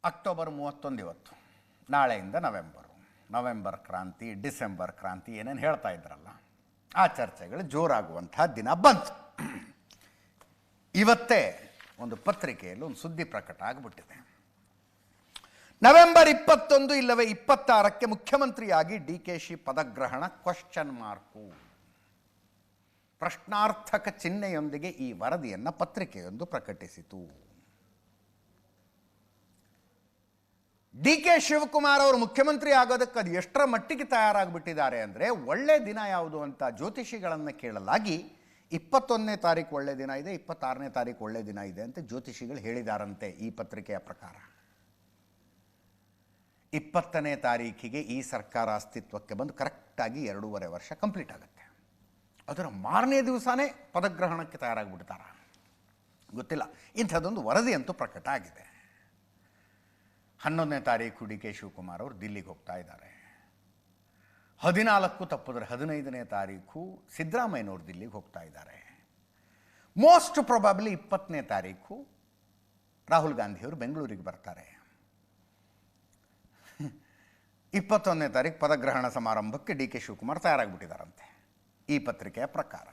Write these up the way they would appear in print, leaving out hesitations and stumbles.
October 31 ಇವತ್ತು, ನಾಳೆಯಿಂದ November ಕ್ರಾಂತಿ, ಡಿಸೆಂಬರ್ ಕ್ರಾಂತಿ ಏನೇನು ಹೇಳ್ತಾ ಇದ್ರಲ್ಲ, ಆ ಚರ್ಚೆಗಳು ಜೋರಾಗುವಂಥ ದಿನ ಬಂತು. ಇವತ್ತೇ ಒಂದು ಪತ್ರಿಕೆಯಲ್ಲಿ ಒಂದು ಸುದ್ದಿ ಪ್ರಕಟ ಆಗಿಬಿಟ್ಟಿದೆ. ನವೆಂಬರ್ 21 ಇಲ್ಲವೇ 26ಕ್ಕೆ ಮುಖ್ಯಮಂತ್ರಿಯಾಗಿ DKಶಿ ಪದಗ್ರಹಣ ಕ್ವಶ್ಚನ್ ಮಾರ್ಕು, ಪ್ರಶ್ನಾರ್ಥಕ ಚಿಹ್ನೆಯೊಂದಿಗೆ ಈ ವರದಿಯನ್ನು ಪತ್ರಿಕೆಯೊಂದು ಪ್ರಕಟಿಸಿತು. DK ಶಿವಕುಮಾರ್ ಅವರು ಮುಖ್ಯಮಂತ್ರಿ ಆಗೋದಕ್ಕೆ ಅದು ಎಷ್ಟರ ಮಟ್ಟಿಗೆ ತಯಾರಾಗಿಬಿಟ್ಟಿದ್ದಾರೆ ಅಂದರೆ, ಒಳ್ಳೆ ದಿನ ಯಾವುದು ಅಂತ ಜ್ಯೋತಿಷಿಗಳನ್ನು ಕೇಳಲಾಗಿ 21ನೇ ತಾರೀಕು ಒಳ್ಳೆ ದಿನ ಇದೆ, 26ನೇ ತಾರೀಕು ಒಳ್ಳೆ ದಿನ ಇದೆ ಅಂತ ಜ್ಯೋತಿಷಿಗಳು ಹೇಳಿದಾರಂತೆ. ಈ ಪತ್ರಿಕೆಯ ಪ್ರಕಾರ 20ನೇ ತಾರೀಕಿಗೆ ಈ ಸರ್ಕಾರ ಅಸ್ತಿತ್ವಕ್ಕೆ ಬಂದು ಕರೆಕ್ಟಾಗಿ 2.5 ವರ್ಷ ಕಂಪ್ಲೀಟ್ ಆಗುತ್ತೆ. ಅದರ ಮಾರನೇ ದಿವಸನೇ ಪದಗ್ರಹಣಕ್ಕೆ ತಯಾರಾಗಿಬಿಡ್ತಾರ, ಗೊತ್ತಿಲ್ಲ. ಇಂಥದ್ದೊಂದು ವರದಿ ಅಂತೂ ಪ್ರಕಟ ಆಗಿದೆ. 11ನೇ ತಾರೀಕು DK ಶಿವಕುಮಾರ್ ಅವರು ದಿಲ್ಲಿಗೆ ಹೋಗ್ತಾ ಇದ್ದಾರೆ. 14 ತಪ್ಪಿದ್ರೆ 15ನೇ ತಾರೀಕು ಸಿದ್ದರಾಮಯ್ಯನವರು ದಿಲ್ಲಿಗೆ ಹೋಗ್ತಾ ಇದ್ದಾರೆ. ಮೋಸ್ಟ್ ಪ್ರೊಬಾಬ್ಲಿ 20ನೇ ತಾರೀಕು ರಾಹುಲ್ ಗಾಂಧಿಯವರು ಬೆಂಗಳೂರಿಗೆ ಬರ್ತಾರೆ. 21ನೇ ತಾರೀಕು ಪದಗ್ರಹಣ ಸಮಾರಂಭಕ್ಕೆ DK ಶಿವಕುಮಾರ್ ತಯಾರಾಗಿಬಿಟ್ಟಿದ್ದಾರಂತೆ ಈ ಪತ್ರಿಕೆಯ ಪ್ರಕಾರ.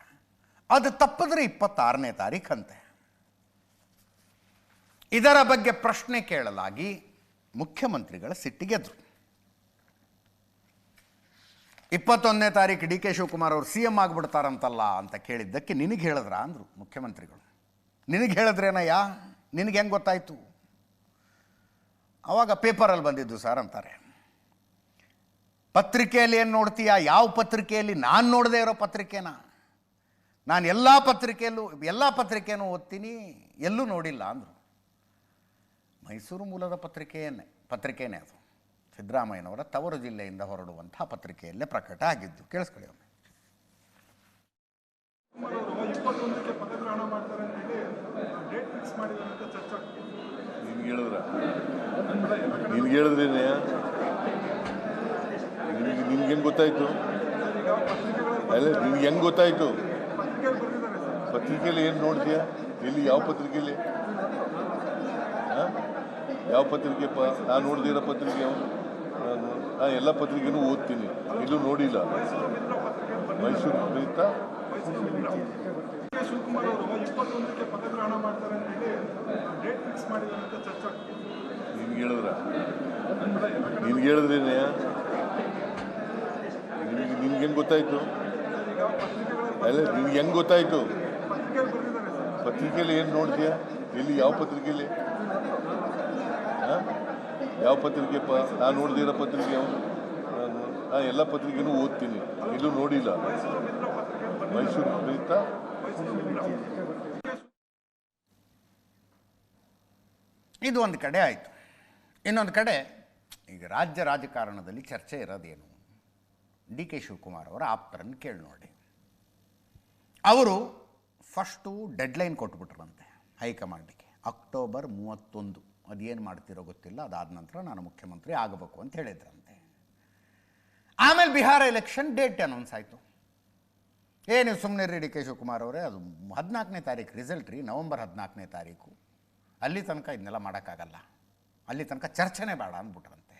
ಅದು ತಪ್ಪಿದ್ರೆ 26ನೇ ತಾರೀಖಂತೆ. ಇದರ ಬಗ್ಗೆ ಪ್ರಶ್ನೆ ಕೇಳಲಾಗಿ ಮುಖ್ಯಮಂತ್ರಿಗಳ ಸಿಟ್ಟಿಗೆದ್ರು. 21ನೇ ತಾರೀಕು DK ಶಿವಕುಮಾರ್ ಅವರು CM ಆಗಿಬಿಡ್ತಾರಂತಲ್ಲ ಅಂತ ಕೇಳಿದ್ದಕ್ಕೆ, ನಿನಗೆ ಹೇಳಿದ್ರ ಅಂದರು ಮುಖ್ಯಮಂತ್ರಿಗಳು. ನಿನಗೆ ಹೇಳಿದ್ರೇನಯ್ಯ, ನಿನಗೆ ಹೆಂಗೆ ಗೊತ್ತಾಯಿತು? ಆವಾಗ ಪೇಪರಲ್ಲಿ ಬಂದಿದ್ದು ಸರ್ ಅಂತಾರೆ. ಪತ್ರಿಕೆಯಲ್ಲಿ ಏನು ನೋಡ್ತೀಯ? ಯಾವ ಪತ್ರಿಕೆಯಲ್ಲಿ? ನಾನು ನೋಡದೇ ಇರೋ ಪತ್ರಿಕೆನ? ನಾನು ಎಲ್ಲ ಪತ್ರಿಕೆನೂ ಓದ್ತೀನಿ, ಎಲ್ಲೂ ನೋಡಿಲ್ಲ ಅಂದರು. ಮೈಸೂರು ಮೂಲದ ಪತ್ರಿಕೆಯೇ ಅದು. ಸಿದ್ದರಾಮಯ್ಯನವರ ತವರು ಜಿಲ್ಲೆಯಿಂದ ಹೊರಡುವಂಥ ಪತ್ರಿಕೆಯಲ್ಲೇ ಪ್ರಕಟ ಆಗಿದ್ದು. ಕೇಳಿಸ್ಕೊಳ್ಳಿ ಒಮ್ಮೆ. ನಿನ್ಗೆ ಹೇಳಿದ್ರೇನೆ, ನಿನ್ಗೆ ಹೆಂಗೆ ಗೊತ್ತಾಯ್ತು? ಅಲ್ಲ, ನಿನ್ಗೆ ಹೆಂಗೆ ಗೊತ್ತಾಯ್ತು? ಪತ್ರಿಕೆಯಲ್ಲಿ ಏನು ನೋಡ್ತೀಯ? ಎಲ್ಲಿ, ಯಾವ ಪತ್ರಿಕೆಯಲ್ಲಿ? ಯಾವ ಪತ್ರಿಕೆಪ್ಪ? ನಾನು ನೋಡ್ದಿರೋ ಪತ್ರಿಕೆ ನಾನು ಎಲ್ಲ ಪತ್ರಿಕೆನೂ ಓದ್ತೀನಿ, ಎಲ್ಲೂ ನೋಡಿಲ್ಲ. ಮೈಸೂರು ಪ್ರೀತ ಶಿವಕುಮಾರ್ ಅವರು 21ಕ್ಕೆ ಪದಗ್ರಹಣ ಮಾಡ್ತಾರೆ ಅಂತ ಹೇಳಿ ಡೇಟ್ ಫಿಕ್ಸ್ ಮಾಡಿದ್ದಾರೆ ಅಂತ ಚರ್ಚೆ ಆಗ್ತಿದೆ. ನಿನ್ಗೆ ಹೇಳಿದ್ರೇನೆ, ನಿನ್ಗೆ ಹೆಂಗೆ ಗೊತ್ತಾಯ್ತು? ಅಲ್ಲ, ನಿನ್ಗೆ ಹೆಂಗೆ ಗೊತ್ತಾಯ್ತು? ಪತ್ರಿಕೆಯಲ್ಲಿ ಏನು ನೋಡ್ತೀಯ? ಎಲ್ಲಿ, ಯಾವ ಪತ್ರಿಕೆಯಲ್ಲಿ? ಯಾವ ಪತ್ರಿಕೆಪ್ಪ? ನಾನು ನೋಡ್ದಿರೋ ಪತ್ರಿಕೆ ನಾನು ಎಲ್ಲ ಪತ್ರಿಕೆನೂ ಓದ್ತೀನಿ, ಎಲ್ಲೂ ನೋಡಿಲ್ಲ. ಮೈಸೂರು ಪ್ರೀತ ಇದು ಒಂದು ಕಡೆ ಆಯಿತು. ಇನ್ನೊಂದು ಕಡೆ ಈಗ ರಾಜ್ಯ ರಾಜಕಾರಣದಲ್ಲಿ ಚರ್ಚೆ ಇರೋದೇನು? DK ಶಿವಕುಮಾರ್ ಅವರ ಆಪ್ತರನ್ನು ಕೇಳಿ ನೋಡಿ. ಅವರು ಫಸ್ಟು ಡೆಡ್ಲೈನ್ ಕೊಟ್ಬಿಟ್ರಂತೆ ಹೈಕಮಾಂಡಿಗೆ, ಅಕ್ಟೋಬರ್ 31. ಅದೇನು ಮಾಡ್ತಿರೋ ಗೊತ್ತಿಲ್ಲ, ಅದಾದ ನಂತರ ನಾನು ಮುಖ್ಯಮಂತ್ರಿ ಆಗಬೇಕು ಅಂತ ಹೇಳಿದ್ರಂತೆ. ಆಮೇಲೆ ಬಿಹಾರ ಎಲೆಕ್ಷನ್ ಡೇಟ್ ಅನೌನ್ಸ್ ಆಯಿತು. ಏನು ಸುಮ್ಮನೆ ರೀ DK ಶಿವಕುಮಾರ್ ಅವರೇ, ಅದು 14ನೇ ತಾರೀಕು ರಿಸಲ್ಟ್ ರೀ, ನವೆಂಬರ್ 14ನೇ ತಾರೀಕು. ಅಲ್ಲಿ ತನಕ ಇದನ್ನೆಲ್ಲ ಮಾಡೋಕ್ಕಾಗಲ್ಲ, ಅಲ್ಲಿ ತನಕ ಚರ್ಚೆನೇ ಬೇಡ ಅಂದ್ಬಿಟ್ರಂತೆ.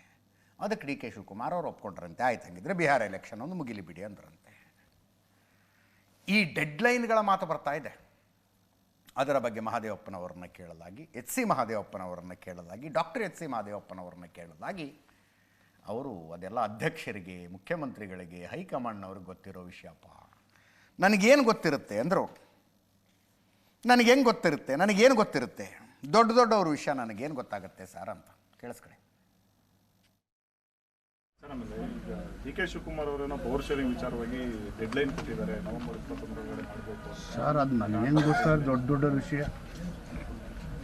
ಅದಕ್ಕೆ DK ಶಿವಕುಮಾರ್ ಅವರು ಒಪ್ಕೊಂಡ್ರಂತೆ. ಆಯ್ತು, ಹಂಗಿದ್ರೆ ಬಿಹಾರ ಎಲೆಕ್ಷನ್ ಒಂದು ಮುಗಿಲಿ ಬಿಡಿ ಅಂದ್ರಂತೆ. ಈ ಡೆಡ್ಲೈನ್ಗಳ ಮಾತು ಬರ್ತಾ ಇದೆ. ಅದರ ಬಗ್ಗೆ ಮಹದೇವಪ್ಪನವರನ್ನ ಕೇಳಲಾಗಿ, HC ಮಹದೇವಪ್ಪನವರನ್ನ ಕೇಳಲಾಗಿ, ಡಾಕ್ಟರ್ HC ಮಹದೇವಪ್ಪನವರನ್ನ ಕೇಳಲಾಗಿ, ಅವರು ಅದೆಲ್ಲ ಅಧ್ಯಕ್ಷರಿಗೆ, ಮುಖ್ಯಮಂತ್ರಿಗಳಿಗೆ, ಹೈಕಮಾಂಡ್ನವ್ರಿಗೆ ಗೊತ್ತಿರೋ ವಿಷಯಪ್ಪ, ನನಗೇನು ಗೊತ್ತಿರುತ್ತೆ ಅಂದರು. ನನಗೇನು ಗೊತ್ತಿರುತ್ತೆ? ದೊಡ್ಡವ್ರ ವಿಷಯ ನನಗೇನು ಗೊತ್ತಾಗುತ್ತೆ ಸರ್ ಅಂತ. ಕೇಳಿಸ್ಕೊಳ್ಳಿ. ಸರ್, ಆಮೇಲೆ ಈಗ DK ಶಿವಕುಮಾರ್ ಅವರೇನೋ ಪವರ್ ಶೇರಿಂಗ್ ವಿಚಾರವಾಗಿ ಡೆಡ್ಲೈನ್ ಕೊಟ್ಟಿದ್ದಾರೆ, ನವೆಂಬರ್ 21 ಮಾಡಬೇಕು ಸರ್. ಅದು ನನಗೇನು ಗೊತ್ತಾ? ದೊಡ್ಡ ವಿಷಯ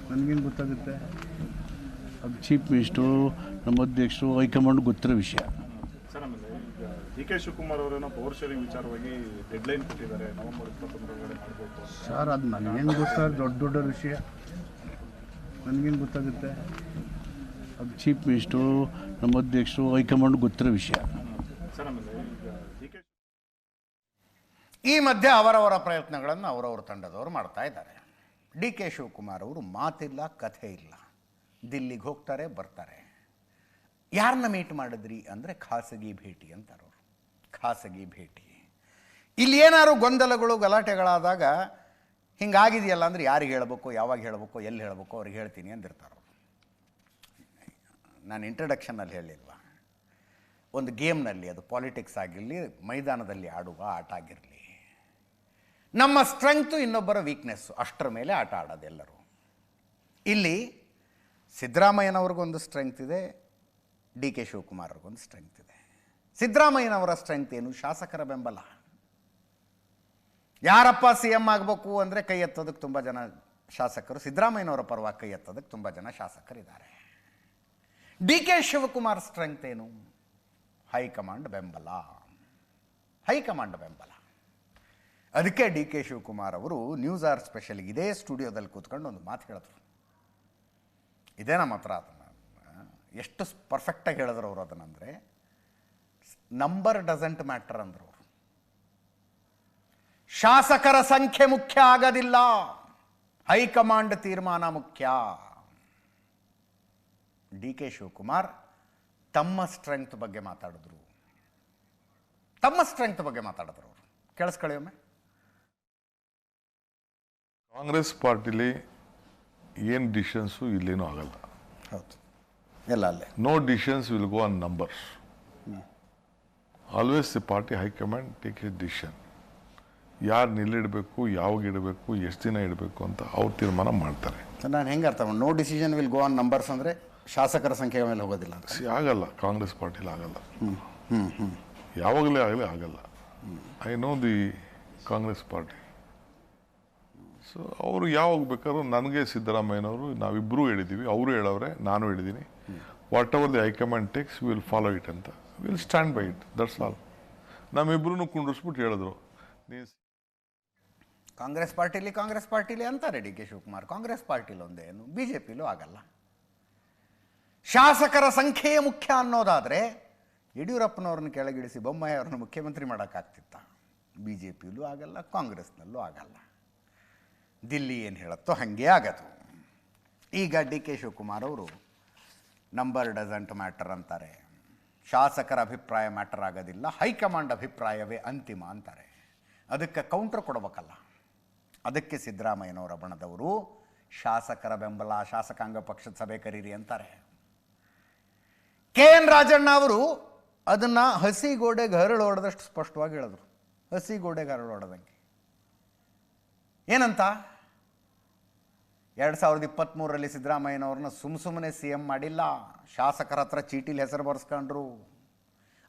ನನಗೇನು ಗೊತ್ತಾಗುತ್ತೆ? ಅದು ಚೀಫ್ ಮಿನಿಸ್ಟ್ರು, ನಮ್ಮ ಅಧ್ಯಕ್ಷರು, ಹೈಕಮಾಂಡ್ ಗೊತ್ತಿರೋ ವಿಷಯ. ಸರ್, ಆಮೇಲೆ ಈಗ DK ಶಿವಕುಮಾರ್ ಅವರೇನೋ ಪವರ್ ಶೇರಿಂಗ್ ವಿಚಾರವಾಗಿ ಡೆಡ್ಲೈನ್ ಕೊಟ್ಟಿದ್ದಾರೆ, ನವೆಂಬರ್ 21 ಮಾಡಬೇಕು ಸರ್. ಅದು ನನಗೇನು ಗೊತ್ತಾ? ದೊಡ್ಡ ವಿಷಯ ನನಗೇನು ಗೊತ್ತಾಗುತ್ತೆ? ಅದು ಚೀಫ್ ಮಿನಿಸ್ಟ್ರು, ನಮ್ಮ ಅಧ್ಯಕ್ಷರು, ಹೈಕಮಾಂಡ್ ಗೊತ್ತಿರೋ ವಿಷಯ. ಸರ್, ಆಮೇಲೆ ಈಗ DK ಈ ಮಧ್ಯೆ ಅವರವರ ಪ್ರಯತ್ನಗಳನ್ನು ಅವರವರ ತಂಡದವರು ಮಾಡ್ತಾ ಇದ್ದಾರೆ. DK ಶಿವಕುಮಾರ್ ಅವರು ಮಾತಿಲ್ಲ, ಕಥೆ ಇಲ್ಲ, ದಿಲ್ಲಿಗೆ ಹೋಗ್ತಾರೆ, ಬರ್ತಾರೆ. ಯಾರನ್ನ ಮೀಟ್ ಮಾಡಿದ್ರಿ ಅಂದರೆ ಖಾಸಗಿ ಭೇಟಿ ಅಂತಾರವರು. ಖಾಸಗಿ ಭೇಟಿ. ಇಲ್ಲಿ ಏನಾದ್ರು ಗೊಂದಲಗಳು ಗಲಾಟೆಗಳಾದಾಗ ಹಿಂಗಾಗಿದೆಯಲ್ಲ ಅಂದರೆ ಯಾರಿಗೆ ಹೇಳಬೇಕು, ಯಾವಾಗ ಹೇಳಬೇಕು, ಎಲ್ಲಿ ಹೇಳಬೇಕು ಅವ್ರಿಗೆ ಹೇಳ್ತೀನಿ ಅಂದಿರ್ತಾರವರು. ನಾನು ಇಂಟ್ರಡಕ್ಷನಲ್ಲಿ ಹೇಳಿಲ್ವ, ಒಂದು ಗೇಮ್ನಲ್ಲಿ, ಅದು ಪಾಲಿಟಿಕ್ಸ್ ಆಗಿರಲಿ, ಮೈದಾನದಲ್ಲಿ ಆಡುವ ಆಟ ಆಗಿರಲಿ, ನಮ್ಮ ಸ್ಟ್ರೆಂಗ್ತು ಇನ್ನೊಬ್ಬರ ವೀಕ್ನೆಸ್ಸು, ಅಷ್ಟರ ಮೇಲೆ ಆಟ ಆಡೋದೆಲ್ಲರೂ. ಇಲ್ಲಿ ಸಿದ್ದರಾಮಯ್ಯನವ್ರಿಗೊಂದು ಸ್ಟ್ರೆಂಗ್ತ್ ಇದೆ, ಡಿ ಕೆ ಶಿವಕುಮಾರ್ ಅವ್ರಿಗೊಂದು ಸ್ಟ್ರೆಂಗ್ತ್ ಇದೆ. ಸಿದ್ದರಾಮಯ್ಯನವರ ಸ್ಟ್ರೆಂಗ್ತ್ ಏನು? ಶಾಸಕರ ಬೆಂಬಲ. ಯಾರಪ್ಪ ಸಿ ಎಂ ಆಗಬೇಕು ಅಂದರೆ ಕೈ ಎತ್ತೋದಕ್ಕೆ ತುಂಬ ಜನ ಶಾಸಕರು, ಸಿದ್ದರಾಮಯ್ಯನವರ ಪರವಾಗಿ ಕೈ ಎತ್ತೋದಕ್ಕೆ ತುಂಬ ಜನ ಶಾಸಕರಿದ್ದಾರೆ. ಡಿ ಕೆ ಶಿವಕುಮಾರ್ ಸ್ಟ್ರೆಂಗ್ತ್ ಏನು? ಹೈಕಮಾಂಡ್ ಬೆಂಬಲ. ಹೈಕಮಾಂಡ್ ಬೆಂಬಲ. ಅದಕ್ಕೆ ಡಿ ಕೆ ಶಿವಕುಮಾರ್ ಅವರು ನ್ಯೂಸ್ ಆರ್ ಸ್ಪೆಷಲ್ಗೆ ಇದೇ ಸ್ಟುಡಿಯೋದಲ್ಲಿ ಕೂತ್ಕೊಂಡು ಒಂದು ಮಾತು ಹೇಳಿದ್ರು. ಇದೇ ನಮ್ಮ ಹತ್ರ ಅದನ್ನು ಎಷ್ಟು ಪರ್ಫೆಕ್ಟಾಗಿ ಹೇಳಿದ್ರು ಅವರು ಅದನ್ನಂದರೆ, ನಂಬರ್ ಡಸಂಟ್ ಮ್ಯಾಟರ್ ಅಂದರು ಅವರು. ಶಾಸಕರ ಸಂಖ್ಯೆ ಮುಖ್ಯ ಆಗೋದಿಲ್ಲ, ಹೈಕಮಾಂಡ್ ತೀರ್ಮಾನ ಮುಖ್ಯ. ಡಿ ಕೆ ಶಿವಕುಮಾರ್ ತಮ್ಮ ಸ್ಟ್ರೆಂಗ್ತ್ ಬಗ್ಗೆ ಮಾತಾಡಿದ್ರು. ತಮ್ಮ ಸ್ಟ್ರೆಂಗ್ತ್ ಬಗ್ಗೆ ಮಾತಾಡಿದ್ರು ಅವರು. ಕೇಳಿಸ್ಕೊಳ್ಳಿ ಒಮ್ಮೆ. ಕಾಂಗ್ರೆಸ್ ಪಾರ್ಟಿಲಿ ಏನು ಡಿಸಿಷನ್ಸು ಇಲ್ಲೇನೂ ಆಗಲ್ಲ. ಹೌದು, ಎಲ್ಲ ಅಲ್ಲೇ. No decisions will go on numbers. Always the party high command take a decision. ಯಾರು ನಿಲ್ಲಿಡಬೇಕು, ಯಾವಾಗ ಇಡಬೇಕು, ಎಷ್ಟು ದಿನ ಇಡಬೇಕು ಅಂತ ಅವ್ರು ತೀರ್ಮಾನ ಮಾಡ್ತಾರೆ. ನಾನು ಹೆಂಗೆ ಅರ್ಥ ಮಾಡಿ, no decision will go on numbers ಅಂದರೆ ಶಾಸಕರ ಸಂಖ್ಯೆ ಮೇಲೆ ಹೋಗೋದಿಲ್ಲ ಅಂತ? ಆಗಲ್ಲ, ಕಾಂಗ್ರೆಸ್ ಪಾರ್ಟಿಲಿ ಆಗಲ್ಲ. ಯಾವಾಗಲೇ ಆಗಲೇ ಆಗಲ್ಲ. I know the Congress party. So ಅವರು ಯಾವಾಗ ಬೇಕಾದ್ರೂ, ನನಗೆ ಸಿದ್ದರಾಮಯ್ಯನವರು ನಾವಿಬ್ಬರೂ ಹೇಳಿದ್ದೀವಿ, ಅವರು ಹೇಳವ್ರೆ, ನಾನು ಹೇಳಿದ್ದೀನಿ, whatever the high command takes will follow it ಅಂತ, will stand by it, that's all. ನಮ್ಮಿಬ್ಬರೂ ಕುಂಡಿಸ್ಬಿಟ್ಟು ಹೇಳಿದ್ರು. ಕಾಂಗ್ರೆಸ್ ಪಾರ್ಟಿಲಿ ಅಂತಾರೆ ಡಿ ಕೆ ಶಿವಕುಮಾರ್. ಕಾಂಗ್ರೆಸ್ ಪಾರ್ಟಿಲಿ ಒಂದೇನು, ಬಿ ಜೆ ಪಿಲೂ ಆಗಲ್ಲ. ಶಾಸಕರ ಸಂಖ್ಯೆಯೇ ಮುಖ್ಯ ಅನ್ನೋದಾದರೆ ಯಡಿಯೂರಪ್ಪನವ್ರನ್ನ ಕೆಳಗಿಳಿಸಿ ಬೊಮ್ಮಾಯಿ ಅವ್ರನ್ನ ಮುಖ್ಯಮಂತ್ರಿ ಮಾಡೋಕ್ಕಾಗ್ತಿತ್ತ? ಬಿ ಜೆ ಪಿಲೂ ಆಗಲ್ಲ, ಕಾಂಗ್ರೆಸ್ನಲ್ಲೂ ಆಗಲ್ಲ. ದಿಲ್ಲಿ ಏನು ಹೇಳುತ್ತೋ ಹಾಗೆ ಆಗದು. ಈಗ ಡಿ ಕೆ ಶಿವಕುಮಾರ್ ಅವರು ನಂಬರ್ ಡಸಂಟ್ ಮ್ಯಾಟರ್ ಅಂತಾರೆ, ಶಾಸಕರ ಅಭಿಪ್ರಾಯ ಮ್ಯಾಟರ್ ಆಗೋದಿಲ್ಲ, ಹೈಕಮಾಂಡ್ ಅಭಿಪ್ರಾಯವೇ ಅಂತಿಮ ಅಂತಾರೆ. ಅದಕ್ಕೆ ಕೌಂಟರ್ ಕೊಡಬೇಕಲ್ಲ. ಅದಕ್ಕೆ ಸಿದ್ದರಾಮಯ್ಯನವರ ಬಣದವರು ಶಾಸಕರ ಬೆಂಬಲ, ಶಾಸಕಾಂಗ ಪಕ್ಷದ ಸಭೆ ಕರೀರಿ ಅಂತಾರೆ. ಕೆ ಎನ್ ರಾಜಣ್ಣ ಅವರು ಅದನ್ನು ಹಸಿ ಗೋಡೆಗೆ ಹರಳು ಹೊಡೆದಷ್ಟು ಸ್ಪಷ್ಟವಾಗಿ ಹೇಳಿದ್ರು. ಹಸಿ ಗೋಡೆಗೆ ಹರಳು ಹೊಡೆದಂಗೆ ಏನಂತ? 2023ರಲ್ಲಿ ಸಿದ್ದರಾಮಯ್ಯನವ್ರನ್ನ ಸುಮ್ಮನೆ ಸಿ ಎಂ ಮಾಡಿಲ್ಲ, ಶಾಸಕರ ಹತ್ರ ಚೀಟಿಲಿ ಹೆಸರು ಬರೆಸ್ಕೊಂಡ್ರು,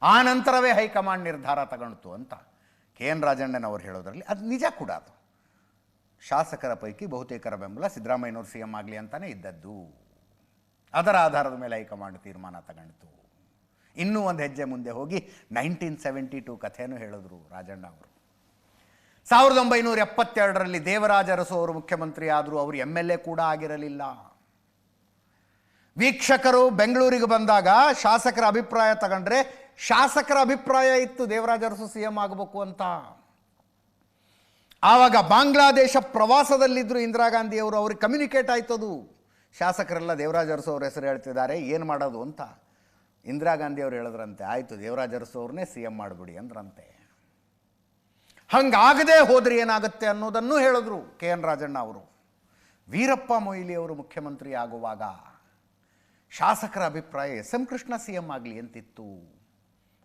ಆ ನಂತರವೇ ಹೈಕಮಾಂಡ್ ನಿರ್ಧಾರ ತಗೊಂಡ್ತು ಅಂತ ಕೆ ಎನ್ ರಾಜಣ್ಣನವರು ಹೇಳೋದ್ರಲ್ಲಿ ಅದು ನಿಜ ಕೂಡ. ಅದು ಶಾಸಕರ ಪೈಕಿ ಬಹುತೇಕರ ಬೆಂಬಲ ಸಿದ್ದರಾಮಯ್ಯನವರು ಸಿ ಎಂ ಆಗಲಿ ಅಂತಾನೆ ಇದ್ದದ್ದು. ಅದರ ಆಧಾರದ ಮೇಲೆ ಹೈಕಮಾಂಡ್ ತೀರ್ಮಾನ ತಗೊಂಡಿತು. ಇನ್ನೂ ಒಂದು ಹೆಜ್ಜೆ ಮುಂದೆ ಹೋಗಿ 1972 ಕಥೆನೂ ಹೇಳಿದ್ರು ರಾಜಣ್ಣ ಅವರು. 1972ರಲ್ಲಿ ದೇವರಾಜ ಅರಸು ಅವರು ಮುಖ್ಯಮಂತ್ರಿ ಆದರೂ ಅವರು MLA ಕೂಡ ಆಗಿರಲಿಲ್ಲ. ವೀಕ್ಷಕರು ಬೆಂಗಳೂರಿಗೆ ಬಂದಾಗ ಶಾಸಕರ ಅಭಿಪ್ರಾಯ ತಗೊಂಡ್ರೆ ಶಾಸಕರ ಅಭಿಪ್ರಾಯ ಇತ್ತು ದೇವರಾಜ ಅರಸು ಸಿ ಎಂ ಆಗಬೇಕು ಅಂತ. ಆವಾಗ ಬಾಂಗ್ಲಾದೇಶ ಪ್ರವಾಸದಲ್ಲಿದ್ದರು ಇಂದಿರಾ ಗಾಂಧಿಯವರು, ಅವ್ರಿಗೆ ಕಮ್ಯುನಿಕೇಟ್ ಆಯ್ತದು. ಶಾಸಕರೆಲ್ಲ ದೇವರಾಜ ಅರಸು ಅವ್ರ ಹೆಸರು ಹೇಳ್ತಿದ್ದಾರೆ, ಏನು ಮಾಡೋದು ಅಂತ. ಇಂದಿರಾ ಗಾಂಧಿಯವರು ಹೇಳಿದ್ರಂತೆ, ಆಯಿತು ದೇವರಾಜ ಅರಸು ಅವ್ರನ್ನೇ ಸಿ ಎಂ ಮಾಡಿಬಿಡಿ ಅಂದ್ರಂತೆ. ಹಂಗಾಗದೆ ಹೋದ್ರೆ ಏನಾಗುತ್ತೆ ಅನ್ನೋದನ್ನು ಹೇಳಿದ್ರು ಕೆ ಎನ್ ರಾಜಣ್ಣ ಅವರು. ವೀರಪ್ಪ ಮೊಯ್ಲಿ ಅವರು ಮುಖ್ಯಮಂತ್ರಿ ಆಗುವಾಗ ಶಾಸಕರ ಅಭಿಪ್ರಾಯ SM ಕೃಷ್ಣ ಸಿ ಎಂ ಆಗಲಿ ಅಂತಿತ್ತು.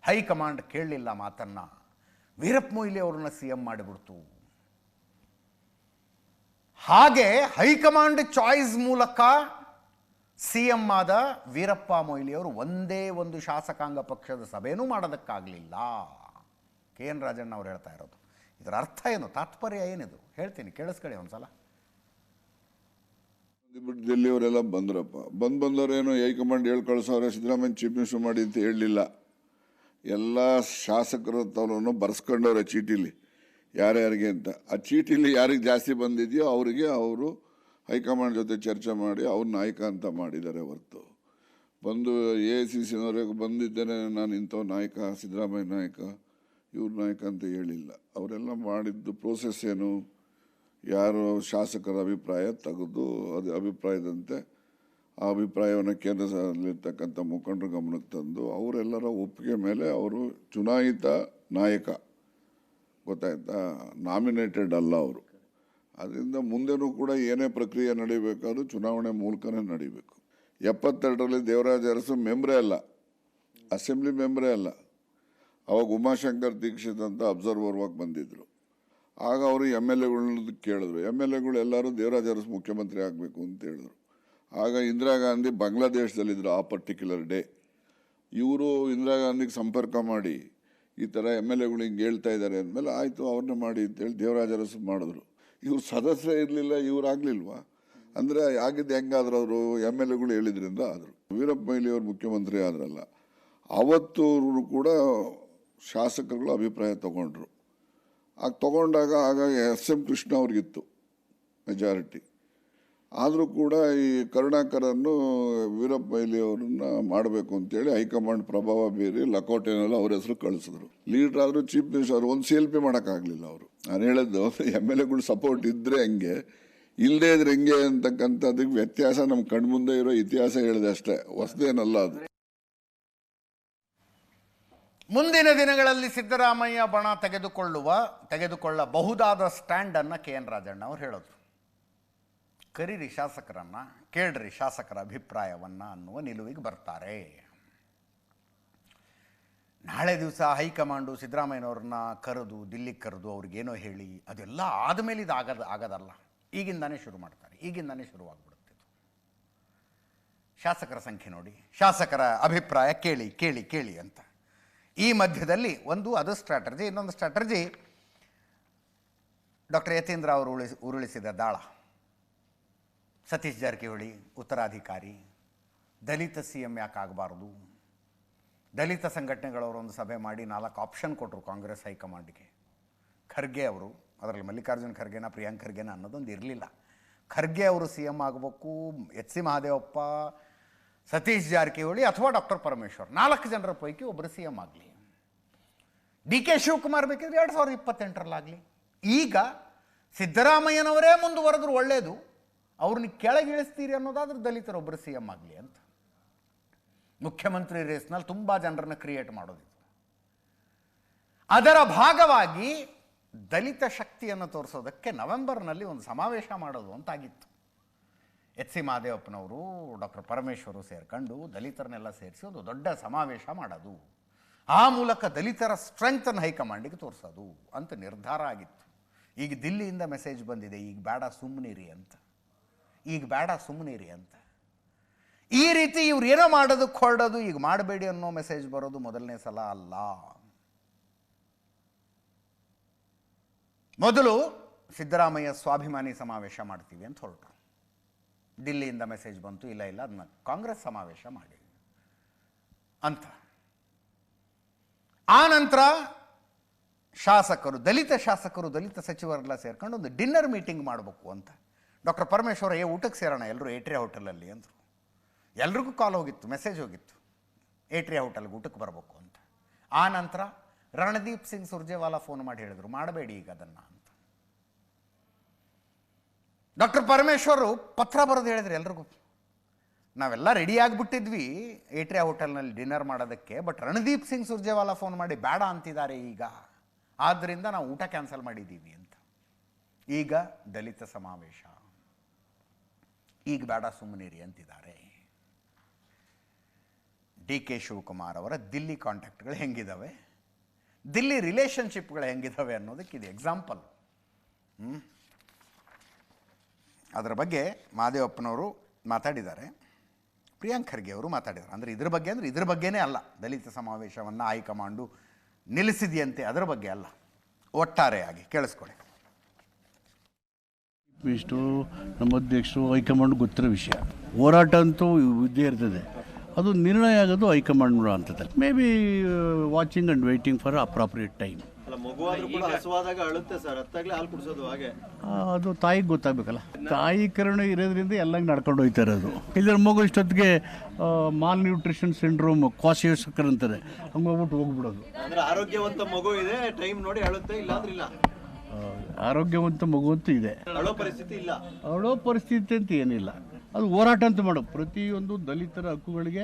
ಹೈಕಮಾಂಡ್ ಕೇಳಲಿಲ್ಲ ಮಾತನ್ನ, ವೀರಪ್ಪ ಮೊಯ್ಲಿ ಅವ್ರನ್ನ ಸಿ ಎಂ ಮಾಡಿಬಿಡ್ತು. ಹಾಗೆ ಹೈಕಮಾಂಡ್ ಚಾಯ್ಸ್ ಮೂಲಕ ಸಿ ಎಂ ಆದ ವೀರಪ್ಪ ಮೊಯ್ಲಿ ಅವರು ಒಂದೇ ಒಂದು ಶಾಸಕಾಂಗ ಪಕ್ಷದ ಸಭೆನೂ ಮಾಡೋದಕ್ಕಾಗಲಿಲ್ಲ. ಕೆ ಎನ್ ರಾಜಣ್ಣ ಅವ್ರು ಹೇಳ್ತಾ ಇರೋದು. ಇದರ ಅರ್ಥ ಏನು, ತಾತ್ಪರ್ಯ ಏನಿದು ಹೇಳ್ತೀನಿ, ಕೇಳಿಸ್ಕೊಳ್ಳಿ ಒಂದ್ಸಲ. ಬಿಟ್ಟು ಡೆಲ್ಲಿಯವರೆಲ್ಲ ಬಂದ್ರಪ್ಪ, ಬಂದವರೇನು ಹೈಕಮಾಂಡ್ ಹೇಳಿ ಕಳಿಸೋರೆ, ಸಿದ್ದರಾಮಯ್ಯ ಚೀಫ್ ಮಿನಿಸ್ಟರ್ ಮಾಡಿ ಅಂತ ಹೇಳಲಿಲ್ಲ. ಎಲ್ಲ ಶಾಸಕರ ತವರನ್ನು ಬರ್ಸ್ಕೊಂಡವ್ರೆ ಚೀಟಿಲಿ ಯಾರ್ಯಾರಿಗೆ ಅಂತ. ಆ ಚೀಟಿಲಿ ಯಾರಿಗೆ ಜಾಸ್ತಿ ಬಂದಿದೆಯೋ ಅವರಿಗೆ ಅವರು ಹೈಕಮಾಂಡ್ ಜೊತೆ ಚರ್ಚೆ ಮಾಡಿ ಅವ್ರ ನಾಯಕ ಅಂತ ಮಾಡಿದ್ದಾರೆ ಹೊರತು ಬಂದು AICCನವರೆಗೆ ಬಂದಿದ್ದೇನೆ ನಾನು ಇಂಥವ್ ನಾಯಕ, ಸಿದ್ದರಾಮಯ್ಯ ನಾಯಕ, ಇವ್ರ ನಾಯಕ ಅಂತ ಹೇಳಿಲ್ಲ. ಅವರೆಲ್ಲ ಮಾಡಿದ್ದು ಪ್ರೋಸೆಸ್ ಏನು, ಯಾರು ಶಾಸಕರ ಅಭಿಪ್ರಾಯ ತೆಗೆದು ಅದು ಅಭಿಪ್ರಾಯದಂತೆ ಆ ಅಭಿಪ್ರಾಯವನ್ನು ಕೇಂದ್ರದಲ್ಲಿರ್ತಕ್ಕಂಥ ಮುಖಂಡರ ಗಮನಕ್ಕೆ ತಂದು ಅವರೆಲ್ಲರ ಒಪ್ಪಿಗೆ ಮೇಲೆ ಅವರು ಚುನಾಯಿತ ನಾಯಕ, ಗೊತ್ತಾಯ್ತಾ, ನಾಮಿನೇಟೆಡ್ ಅಲ್ಲ ಅವರು. ಅದರಿಂದ ಮುಂದೆನೂ ಕೂಡ ಏನೇ ಪ್ರಕ್ರಿಯೆ ನಡೀಬೇಕಾದ್ರೂ ಚುನಾವಣೆ ಮೂಲಕನೇ ನಡೀಬೇಕು. 72ರಲ್ಲಿ ದೇವರಾಜ ಅರಸು ಮೆಂಬರೇ ಅಲ್ಲ, ಅಸೆಂಬ್ಲಿ ಮೆಂಬರೇ ಅಲ್ಲ. ಅವಾಗ ಉಮಾಶಂಕರ್ ದೀಕ್ಷಿತ್ ಅಂತ ಅಬ್ಸರ್ವರ್ ಆಗಿ ಬಂದಿದ್ದರು. ಆಗ ಅವರು MLAಗಳನ್ನ ಕೇಳಿದ್ರು. MLAಗಳು ಎಲ್ಲರೂ ದೇವರಾಜ ಅರಸು ಮುಖ್ಯಮಂತ್ರಿ ಆಗಬೇಕು ಅಂತ ಹೇಳಿದ್ರು. ಆಗ ಇಂದಿರಾ ಗಾಂಧಿ ಬಾಂಗ್ಲಾದೇಶದಲ್ಲಿದ್ದರು ಆ ಪರ್ಟಿಕ್ಯುಲರ್ ಡೇ. ಇವರು ಇಂದಿರಾ ಗಾಂಧಿಗೆ ಸಂಪರ್ಕ ಮಾಡಿ ಈ ಥರ MLAಗಳು ಹಿಂಗೆ ಹೇಳ್ತಾ ಇದ್ದಾರೆ ಅಂದಮೇಲೆ ಆಯಿತು ಅವ್ರನ್ನೇ ಮಾಡಿ ಅಂತೇಳಿ ದೇವರಾಜ ಅರಸು ಮಾಡಿದ್ರು. ಇವ್ರು ಸದಸ್ಯರೇ ಇರಲಿಲ್ಲ, ಇವ್ರು ಆಗಲಿಲ್ವಾ? ಅಂದರೆ ಆಗಿದ್ದು ಹೆಂಗಾದ್ರು ಅವರು MLAಗಳು ಹೇಳಿದ್ರಿಂದ ಆದರು. ವೀರಪ್ಪ ಮೊಯ್ಲಿ ಅವರು ಮುಖ್ಯಮಂತ್ರಿ ಆದ್ರಲ್ಲ, ಅವತ್ತು ಕೂಡ ಶಾಸಕರುಗಳು ಅಭಿಪ್ರಾಯ ತಗೊಂಡ್ರು. ಆಗ ತಗೊಂಡಾಗ ಆಗ SM ಕೃಷ್ಣ ಅವ್ರಿಗಿತ್ತು ಮೆಜಾರಿಟಿ. ಆದರೂ ಕೂಡ ಈ ಕರುಣಾಕರನ್ನು ವೀರಪ್ಪ ಮೊಯ್ಲಿ ಅವ್ರನ್ನ ಮಾಡಬೇಕು ಅಂತೇಳಿ ಹೈಕಮಾಂಡ್ ಪ್ರಭಾವ ಬೀರಿ ಲಕೋಟೆನಲ್ಲಿ ಅವ್ರ ಹೆಸರು ಕಳಿಸಿದ್ರು. ಲೀಡ್ರ್ ಆದರೂ ಚೀಫ್ ಮಿನಿಸ್ಟರ್ ಒಂದು CLP ಮಾಡೋಕ್ಕಾಗಲಿಲ್ಲ ಅವರು. ನಾನು ಹೇಳಿದ್ದು MLAಗಳು ಸಪೋರ್ಟ್ ಇದ್ದರೆ ಹೆಂಗೆ, ಇಲ್ಲದೇ ಇದ್ರೆ ಹೆಂಗೆ ಅಂತಕ್ಕಂಥದ್ದಕ್ಕೆ ವ್ಯತ್ಯಾಸ ನಮ್ಮ ಕಣ್ಮುಂದೆ ಇರೋ ಇತಿಹಾಸ ಹೇಳಿದೆ ಅಷ್ಟೇ, ಹೊಸದೇನಲ್ಲ ಅದು. ಮುಂದಿನ ದಿನಗಳಲ್ಲಿ ಸಿದ್ದರಾಮಯ್ಯ ಬಣ ತೆಗೆದುಕೊಳ್ಳಬಹುದಾದ ಸ್ಟ್ಯಾಂಡನ್ನು KN ರಾಜಣ್ಣ ಅವರು ಹೇಳಿದ್ರು. ಕರೀರಿ ಶಾಸಕರನ್ನು, ಕೇಳ್ರಿ ಶಾಸಕರ ಅಭಿಪ್ರಾಯವನ್ನು ಅನ್ನುವ ನಿಲುವಿಗೆ ಬರ್ತಾರೆ. ನಾಳೆ ದಿವಸ ಹೈಕಮಾಂಡು ಸಿದ್ದರಾಮಯ್ಯನವ್ರನ್ನ ಕರೆದು ದಿಲ್ಲಿಗೆ ಕರೆದು ಅವ್ರಿಗೇನೋ ಹೇಳಿ ಅದೆಲ್ಲ ಆದಮೇಲೆ ಇದು ಆಗೋದಲ್ಲ. ಈಗಿಂದಾನೇ ಶುರು ಮಾಡ್ತಾರೆ, ಈಗಿಂದಾನೇ ಶುರುವಾಗ್ಬಿಡುತ್ತೆ. ಶಾಸಕರ ಸಂಖ್ಯೆ ನೋಡಿ, ಶಾಸಕರ ಅಭಿಪ್ರಾಯ ಕೇಳಿ ಕೇಳಿ ಕೇಳಿ ಅಂತ. ಈ ಮಧ್ಯದಲ್ಲಿ ಅದು ಸ್ಟ್ರಾಟಜಿ. ಇನ್ನೊಂದು ಸ್ಟ್ರಾಟಜಿ ಡಾಕ್ಟರ್ ಯತೀಂದ್ರ ಅವರು ಉರುಳಿಸಿದ ದಾಳ. ಸತೀಶ್ ಜಾರಕಿಹೊಳಿ ಉತ್ತರಾಧಿಕಾರಿ, ದಲಿತ CM ಯಾಕಾಗಬಾರ್ದು? ದಲಿತ ಸಂಘಟನೆಗಳವರು ಒಂದು ಸಭೆ ಮಾಡಿ 4 ಆಪ್ಷನ್ ಕೊಟ್ಟರು ಕಾಂಗ್ರೆಸ್ ಹೈಕಮಾಂಡ್ಗೆ. ಖರ್ಗೆ ಅವರು, ಅದರಲ್ಲಿ ಮಲ್ಲಿಕಾರ್ಜುನ್ ಖರ್ಗೆನ ಪ್ರಿಯಾಂಕ್ ಖರ್ಗೆನ ಅನ್ನೋದೊಂದು ಇರಲಿಲ್ಲ. ಖರ್ಗೆ ಅವರು CM ಆಗಬೇಕು, HC ಮಹದೇವಪ್ಪ, ಸತೀಶ್ ಜಾರಕಿಹೊಳಿ ಅಥವಾ ಡಾಕ್ಟರ್ ಪರಮೇಶ್ವರ್, 4 ಜನರ ಪೈಕಿ ಒಬ್ಬರು CM ಆಗಲಿ. DK ಶಿವಕುಮಾರ್ ಬೇಕಿದ್ರೆ 2028ರಲ್ಲಾಗಲಿ. ಈಗ ಸಿದ್ದರಾಮಯ್ಯನವರೇ ಮುಂದುವರೆದ್ರು ಒಳ್ಳೆಯದು, ಅವ್ರನ್ನ ಕೆಳಗಿಳಿಸ್ತೀರಿ ಅನ್ನೋದಾದ್ರೆ ದಲಿತರೊಬ್ಬರು CM ಆಗಲಿ ಅಂತ. ಮುಖ್ಯಮಂತ್ರಿ ರೇಸ್ನಲ್ಲಿ ತುಂಬ ಜನರನ್ನು ಕ್ರಿಯೇಟ್ ಮಾಡೋದಿತ್ತು. ಅದರ ಭಾಗವಾಗಿ ದಲಿತ ಶಕ್ತಿಯನ್ನು ತೋರಿಸೋದಕ್ಕೆ ನವೆಂಬರ್ನಲ್ಲಿ ಒಂದು ಸಮಾವೇಶ ಮಾಡೋದು ಅಂತಾಗಿತ್ತು. HC ಮಹದೇವಪ್ಪನವರು, ಡಾಕ್ಟರ್ ಪರಮೇಶ್ವರು ಸೇರ್ಕೊಂಡು ದಲಿತರನ್ನೆಲ್ಲ ಸೇರಿಸಿ ಒಂದು ದೊಡ್ಡ ಸಮಾವೇಶ ಮಾಡೋದು, ಆ ಮೂಲಕ ದಲಿತರ ಸ್ಟ್ರೆಂಗ್ತನ್ನು ಹೈಕಮಾಂಡಿಗೆ ತೋರಿಸೋದು ಅಂತ ನಿರ್ಧಾರ ಆಗಿತ್ತು. ಈಗ ದಿಲ್ಲಿಯಿಂದ ಮೆಸೇಜ್ ಬಂದಿದೆ, ಈಗ ಬೇಡ ಸುಮ್ಮನಿರಿ ಅಂತ. ಈ ರೀತಿ ಇವ್ರು ಏನೋ ಮಾಡೋದಕ್ಕೆ ಹೊರಡೋದು, ಈಗ ಮಾಡಬೇಡಿ ಅನ್ನೋ ಮೆಸೇಜ್ ಬರೋದು ಮೊದಲನೇ ಸಲ ಅಲ್ಲ. ಮೊದಲು ಸಿದ್ದರಾಮಯ್ಯ ಸ್ವಾಭಿಮಾನಿ ಸಮಾವೇಶ ಮಾಡ್ತೀವಿ ಅಂತ ಹೊರಟರು. ದಿಲ್ಲಿಯಿಂದ ಮೆಸೇಜ್ ಬಂತು, ಇಲ್ಲ ಅದನ್ನ ಕಾಂಗ್ರೆಸ್ ಸಮಾವೇಶ ಮಾಡಿ ಅಂತ. ಆ ನಂತರ ದಲಿತ ಶಾಸಕರು ದಲಿತ ಸಚಿವರೆಲ್ಲ ಸೇರ್ಕೊಂಡು ಒಂದು ಡಿನ್ನರ್ ಮೀಟಿಂಗ್ ಮಾಡಬೇಕು ಅಂತ. ಡಾಕ್ಟರ್ ಪರಮೇಶ್ವರ ಊಟಕ್ಕೆ ಸೇರೋಣ ಎಲ್ಲರೂ ಏಟ್ರಿಯಾ ಹೋಟೆಲಲ್ಲಿ ಅಂದರು. ಎಲ್ರಿಗೂ ಕಾಲ್ ಹೋಗಿತ್ತು, ಮೆಸೇಜ್ ಹೋಗಿತ್ತು, ಏಟ್ರಿಯಾ ಹೋಟೆಲ್ಗೆ ಊಟಕ್ಕೆ ಬರಬೇಕು ಅಂತ. ಆ ನಂತರ ರಣದೀಪ್ ಸಿಂಗ್ ಸುರ್ಜೇವಾಲಾ ಫೋನ್ ಮಾಡಿ ಹೇಳಿದರು, ಮಾಡಬೇಡಿ ಈಗ ಅದನ್ನು ಅಂತ. ಡಾಕ್ಟರ್ ಪರಮೇಶ್ವರು ಪತ್ರ ಬರೆದು ಹೇಳಿದ್ರು ಎಲ್ರಿಗೂ, ನಾವೆಲ್ಲ ರೆಡಿ ಆಗಿಬಿಟ್ಟಿದ್ವಿ ಏಟ್ರಿಯಾ ಹೋಟೆಲ್ನಲ್ಲಿ ಡಿನ್ನರ್ ಮಾಡೋದಕ್ಕೆ, ಬಟ್ ರಣದೀಪ್ ಸಿಂಗ್ ಸುರ್ಜೇವಾಲಾ ಫೋನ್ ಮಾಡಿ ಬೇಡ ಅಂತಿದ್ದಾರೆ ಈಗ, ಆದ್ದರಿಂದ ನಾವು ಊಟ ಕ್ಯಾನ್ಸಲ್ ಮಾಡಿದ್ದೀವಿ ಅಂತ. ಈಗ ದಲಿತ ಸಮಾವೇಶ, ಈಗ ಬೇಡ ಸುಮ್ಮನಿರಿ ಅಂತಿದ್ದಾರೆ. DK ಶಿವಕುಮಾರ್ ಅವರ ದಿಲ್ಲಿ ಕಾಂಟ್ಯಾಕ್ಟ್ಗಳು ಹೆಂಗಿದ್ದಾವೆ, ದಿಲ್ಲಿ ರಿಲೇಷನ್ಶಿಪ್ಗಳು ಹೆಂಗಿದ್ದಾವೆ ಅನ್ನೋದಕ್ಕೆ ಇದು ಎಕ್ಸಾಂಪಲ್. ಅದರ ಬಗ್ಗೆ ಮಹದೇವಪ್ಪನವರು ಮಾತಾಡಿದ್ದಾರೆ, ಪ್ರಿಯಾಂಕ್ ಖರ್ಗೆ ಅವರು ಮಾತಾಡಿದ್ದಾರೆ. ಅಂದರೆ ಇದ್ರ ಬಗ್ಗೆನೇ ಅಲ್ಲ, ದಲಿತ ಸಮಾವೇಶವನ್ನು ಹೈಕಮಾಂಡು ನಿಲ್ಲಿಸಿದೆಯಂತೆ ಅದರ ಬಗ್ಗೆ ಅಲ್ಲ, ಒಟ್ಟಾರೆಯಾಗಿ ಕೇಳಿಸ್ಕೊಳ್ಳಿ. ಇಷ್ಟು ನಮ್ಮ ಅಧ್ಯಕ್ಷರು ಹೈಕಮಾಂಡ್ ಗೊತ್ತಿರೋ ವಿಷಯ. ಹೋರಾಟ ಅಂತೂ ಇದ್ದೇ ಇರ್ತದೆ, ಅದು ನಿರ್ಣಯ ಆಗೋದು ಹೈಕಮಾಂಡ್ ಹಂತದಲ್ಲಿ. May be watching and waiting for appropriate time. ಅದು ತಾಯಿಗೆ ಗೊತ್ತಾಗಬೇಕಲ್ಲ, ತಾಯಿ ಕರುಣೆ ಇರೋದ್ರಿಂದ ಎಲ್ಲ ನಡ್ಕೊಂಡು ಹೋಗ್ತಾ ಇರೋದು. ಇದರ ಮಗು ಇಷ್ಟೊತ್ತಿಗೆ ಮಾಲ್ ನ್ಯೂಟ್ರಿಷನ್ ಸಿಂಡ್ರೋಮ್ ಕ್ವಾಸಿಯೋಸ್ಕರ್ ಅಂತಾರೆ, ಹಂಗೆ ಹೋಗ್ಬಿಡೋದು. ಆರೋಗ್ಯವಂತ ಮಗು ಇದೆ, ಟೈಮ್ ನೋಡಿ ಅಳುತ್ತೆ, ಇಲ್ಲ ಅಂದ್ರೆ ಇಲ್ಲ. ಆರೋಗ್ಯವಂತ ಮಗು ಅಂತೂ ಇದೆ, ಅಳೋ ಪರಿಸ್ಥಿತಿ ಇಲ್ಲ. ಅಳೋ ಪರಿಸ್ಥಿತಿ ಅಂತ ಏನಿಲ್ಲ, ಅದು ಹೋರಾಟ ಅಂತ ಮಾಡೋ ಪ್ರತಿಯೊಂದು ದಲಿತರ ಹಕ್ಕುಗಳಿಗೆ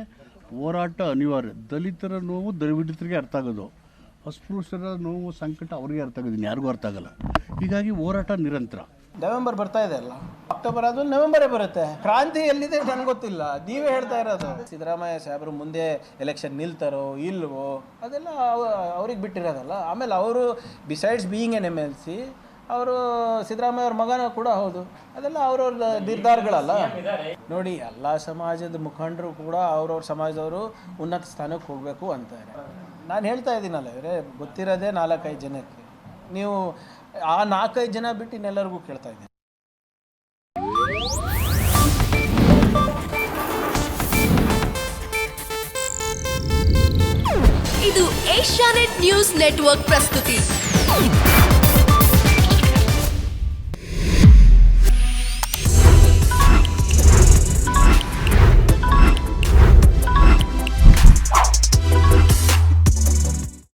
ಹೋರಾಟ ಅನಿವಾರ್ಯ. ದಲಿತರ ನೋವು ದಲಿತರಿಗೆ ಅರ್ಥ ಆಗೋದು, ಅಸ್ಪೃಶ್ಯರ ನೋವು ಸಂಕಟ ಅವ್ರಿಗೆ ಅರ್ಥ ಆಗೋದು, ಯಾರಿಗೂ ಅರ್ಥ ಆಗಲ್ಲ. ಹೀಗಾಗಿ ಹೋರಾಟ ನಿರಂತರ. ನವೆಂಬರ್ ಬರ್ತಾ ಇದೆ ಅಲ್ಲ, ಅಕ್ಟೋಬರ್ ಆದ್ಮೇಲೆ ನವೆಂಬರೇ ಬರುತ್ತೆ. ಕ್ರಾಂತಿ ಎಲ್ಲಿದೆ ನನಗೆ ಗೊತ್ತಿಲ್ಲ, ನೀವೇ ಹೇಳ್ತಾ ಇರೋದು. ಸಿದ್ದರಾಮಯ್ಯ ಸಾಹೇಬರು ಮುಂದೆ ಎಲೆಕ್ಷನ್ ನಿಲ್ತಾರೋ ಇಲ್ವೋ ಅದೆಲ್ಲ ಅವ್ರಿಗೆ ಬಿಟ್ಟಿರೋದಲ್ಲ. ಆಮೇಲೆ ಅವರು ಬಿಸೈಡ್ಸ್ ಬೀಯಿಂಗ್ ಎನ್ MLC, ಅವರು ಸಿದ್ದರಾಮಯ್ಯ ಅವ್ರ ಮಗನ ಕೂಡ ಹೌದು. ಅದೆಲ್ಲ ಅವ್ರವ್ರ ನಿರ್ಧಾರಗಳಲ್ಲ. ನೋಡಿ, ಎಲ್ಲ ಸಮಾಜದ ಮುಖಂಡರು ಕೂಡ ಅವ್ರವ್ರ ಸಮಾಜದವರು ಉನ್ನತ ಸ್ಥಾನಕ್ಕೆ ಹೋಗಬೇಕು ಅಂತಾರೆ. ನಾನು ಹೇಳ್ತಾ ಇದ್ದೀನಲ್ಲ, ಇವರೇ ಗೊತ್ತಿರೋದೇ 4-5 ಜನಕ್ಕೆ. ನೀವು ಆ 4-5 ಜನ ಬಿಟ್ಟು ಇನ್ನೆಲ್ಲರಿಗೂ ಕೇಳ್ತಾ ಇದ್ದೀನಿ. ಇದು ಏಷ್ಯಾನೆಟ್ ನ್ಯೂಸ್ ನೆಟ್ವರ್ಕ್ ಪ್ರಸ್ತುತಿ.